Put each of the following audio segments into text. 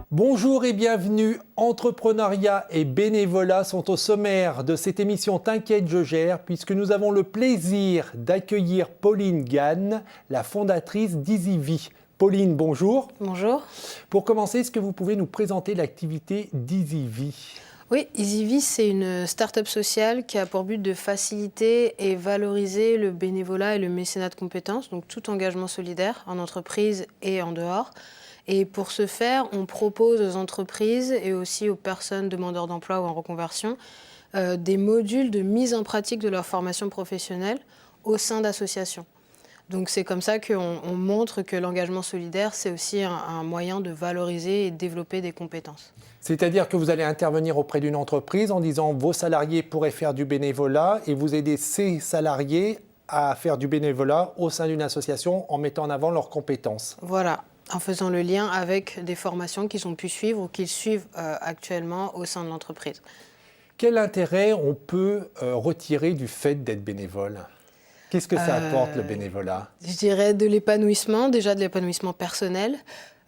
Bonjour et bienvenue. Entrepreneuriat et bénévolat sont au sommaire de cette émission T'inquiète, je gère, puisque nous avons le plaisir d'accueillir Pauline Gann, la fondatrice d'EasyVie. Pauline, bonjour. Bonjour. Pour commencer, est-ce que vous pouvez nous présenter l'activité d'EasyVie ? Oui, EasyVie, c'est une start-up sociale qui a pour but de faciliter et valoriser le bénévolat et le mécénat de compétences, donc tout engagement solidaire en entreprise et en dehors. Et pour ce faire, on propose aux entreprises et aussi aux personnes demandeurs d'emploi ou en reconversion des modules de mise en pratique de leur formation professionnelle au sein d'associations. Donc c'est comme ça qu'on montre que l'engagement solidaire, c'est aussi un moyen de valoriser et de développer des compétences. C'est-à-dire que vous allez intervenir auprès d'une entreprise en disant vos salariés pourraient faire du bénévolat et vous aidez ces salariés à faire du bénévolat au sein d'une association en mettant en avant leurs compétences. Voilà, en faisant le lien avec des formations qu'ils ont pu suivre ou qu'ils suivent actuellement au sein de l'entreprise. Quel intérêt on peut retirer du fait d'être bénévole ? Qu'est-ce que ça apporte, le bénévolat ? Je dirais de l'épanouissement, déjà de l'épanouissement personnel,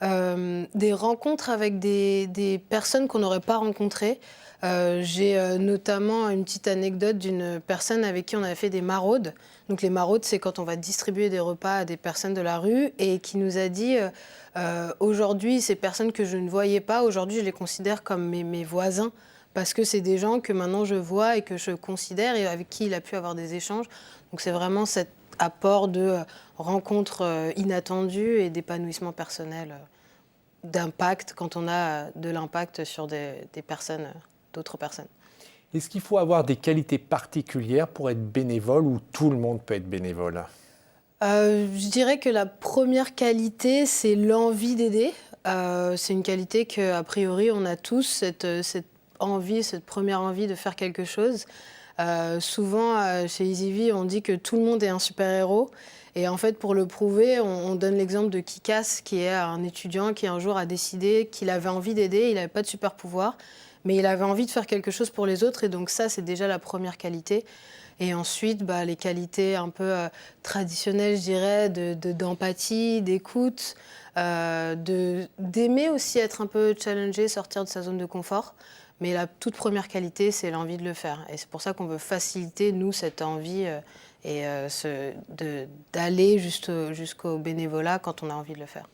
des rencontres avec des personnes qu'on n'aurait pas rencontrées. J'ai notamment une petite anecdote d'une personne avec qui on avait fait des maraudes. Donc les maraudes, c'est quand on va distribuer des repas à des personnes de la rue et qui nous a dit aujourd'hui, ces personnes que je ne voyais pas, aujourd'hui je les considère comme mes voisins parce que c'est des gens que maintenant je vois et que je considère et avec qui il a pu avoir des échanges. Donc c'est vraiment cet apport de rencontres inattendues et d'épanouissement personnel, d'impact quand on a de l'impact sur des personnes, d'autres personnes. Est-ce qu'il faut avoir des qualités particulières pour être bénévole ou tout le monde peut être bénévole ? Je dirais que la première qualité, c'est l'envie d'aider. C'est une qualité qu'a priori, on a tous, cette envie, cette première envie de faire quelque chose. Souvent, chez EasyVie, on dit que tout le monde est un super-héros. Et en fait, pour le prouver, on donne l'exemple de Kikas, qui est un étudiant qui un jour a décidé qu'il avait envie d'aider. Il n'avait pas de super-pouvoir, mais il avait envie de faire quelque chose pour les autres. Et donc ça, c'est déjà la première qualité. Et ensuite, les qualités un peu traditionnelles, je dirais, d'empathie, d'écoute, d'aimer aussi être un peu challengé, sortir de sa zone de confort. Mais la toute première qualité, c'est l'envie de le faire. Et c'est pour ça qu'on veut faciliter, nous, cette envie d'aller jusqu'au bénévolat quand on a envie de le faire.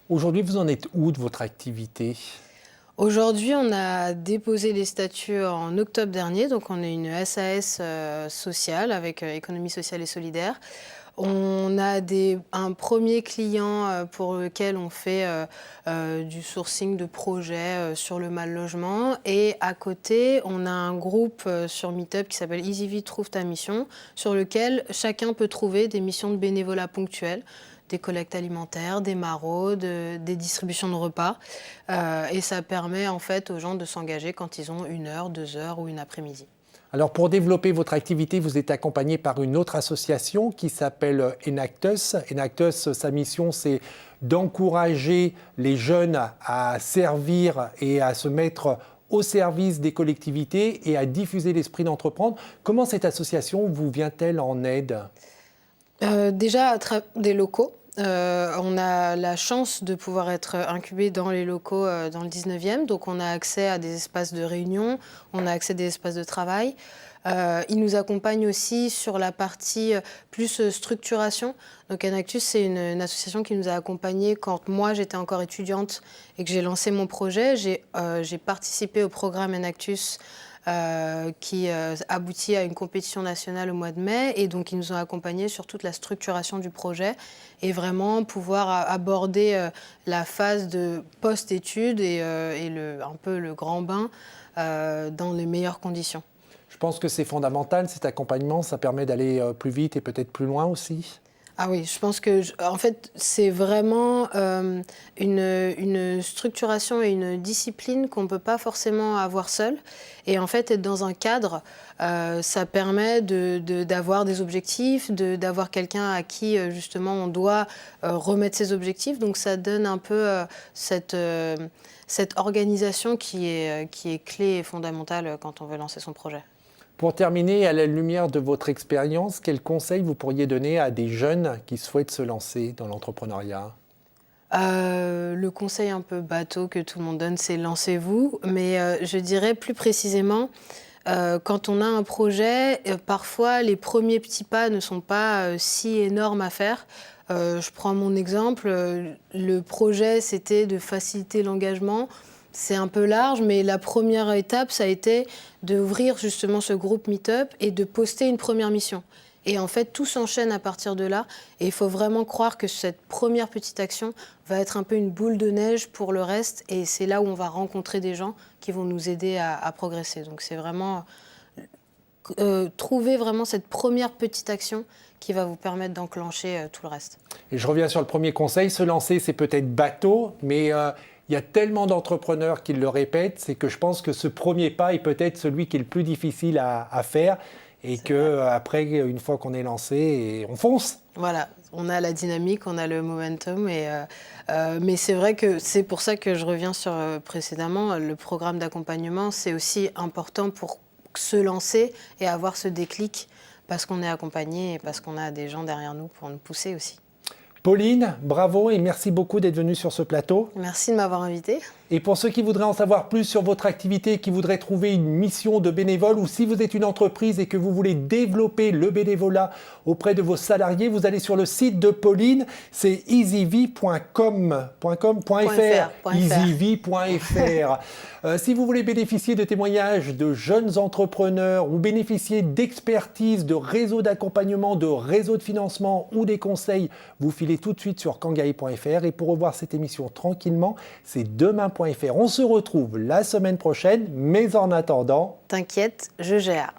Aujourd'hui, vous en êtes où de votre activité ? Aujourd'hui, on a déposé les statuts en octobre dernier. Donc, on est une SAS sociale avec économie sociale et solidaire. On a un premier client pour lequel on fait du sourcing de projets sur le mal logement. Et à côté, on a un groupe sur Meetup qui s'appelle EasyVie Trouve ta mission, sur lequel chacun peut trouver des missions de bénévolat ponctuelles, des collectes alimentaires, des maraudes, des distributions de repas. Et ça permet en fait aux gens de s'engager quand ils ont 1 heure, 2 heures ou une après-midi. Alors pour développer votre activité, vous êtes accompagné par une autre association qui s'appelle Enactus. Enactus, sa mission, c'est d'encourager les jeunes à servir et à se mettre au service des collectivités et à diffuser l'esprit d'entreprendre. Comment cette association vous vient-elle en aide ? Déjà à travers des locaux. On a la chance de pouvoir être incubé dans les locaux dans le 19e. Donc on a accès à des espaces de réunion, on a accès à des espaces de travail. Ils nous accompagnent aussi sur la partie plus structuration. Donc Enactus, c'est une association qui nous a accompagnés quand moi j'étais encore étudiante et que j'ai lancé mon projet. J'ai participé au programme Enactus qui aboutit à une compétition nationale au mois de mai. Et donc, ils nous ont accompagnés sur toute la structuration du projet et vraiment pouvoir aborder la phase de post-études et un peu le grand bain dans les meilleures conditions. Je pense que c'est fondamental, cet accompagnement. Ça permet d'aller plus vite et peut-être plus loin aussi. Ah oui, je pense que, en fait, c'est vraiment une structuration et une discipline qu'on ne peut pas forcément avoir seul. Et en fait, être dans un cadre, ça permet d'avoir des objectifs, d'avoir quelqu'un à qui, justement, on doit remettre ses objectifs. Donc, ça donne un peu cette organisation qui est clé et fondamentale quand on veut lancer son projet. Pour terminer, à la lumière de votre expérience, quels conseils vous pourriez donner à des jeunes qui souhaitent se lancer dans l'entrepreneuriat ? Le conseil un peu bateau que tout le monde donne, c'est lancez-vous. Mais je dirais plus précisément, quand on a un projet, parfois les premiers petits pas ne sont pas si énormes à faire. Je prends mon exemple, le projet c'était de faciliter l'engagement. C'est un peu large, mais la première étape, ça a été d'ouvrir justement ce groupe Meetup et de poster une première mission. Et en fait, tout s'enchaîne à partir de là. Et il faut vraiment croire que cette première petite action va être un peu une boule de neige pour le reste. Et c'est là où on va rencontrer des gens qui vont nous aider à progresser. Donc c'est vraiment trouver vraiment cette première petite action qui va vous permettre d'enclencher tout le reste. Et je reviens sur le premier conseil, se lancer c'est peut-être bateau, mais il y a tellement d'entrepreneurs qui le répètent, c'est que je pense que ce premier pas est peut-être celui qui est le plus difficile à faire et qu'après, une fois qu'on est lancé, on fonce. Voilà, on a la dynamique, on a le momentum, mais c'est vrai que c'est pour ça que je reviens sur précédemment, le programme d'accompagnement, c'est aussi important pour se lancer et avoir ce déclic parce qu'on est accompagné et parce qu'on a des gens derrière nous pour nous pousser aussi. Pauline, bravo et merci beaucoup d'être venue sur ce plateau. Merci de m'avoir invitée. Et pour ceux qui voudraient en savoir plus sur votre activité, qui voudraient trouver une mission de bénévole ou si vous êtes une entreprise et que vous voulez développer le bénévolat auprès de vos salariés, vous allez sur le site de Pauline, c'est easyv.fr. easyv.fr. Si vous voulez bénéficier de témoignages de jeunes entrepreneurs ou bénéficier d'expertise, de réseaux d'accompagnement, de réseaux de financement ou des conseils, vous filez tout de suite sur kangai.fr. Et pour revoir cette émission tranquillement, c'est demain.fr. On se retrouve la semaine prochaine, mais en attendant... T'inquiète, je gère.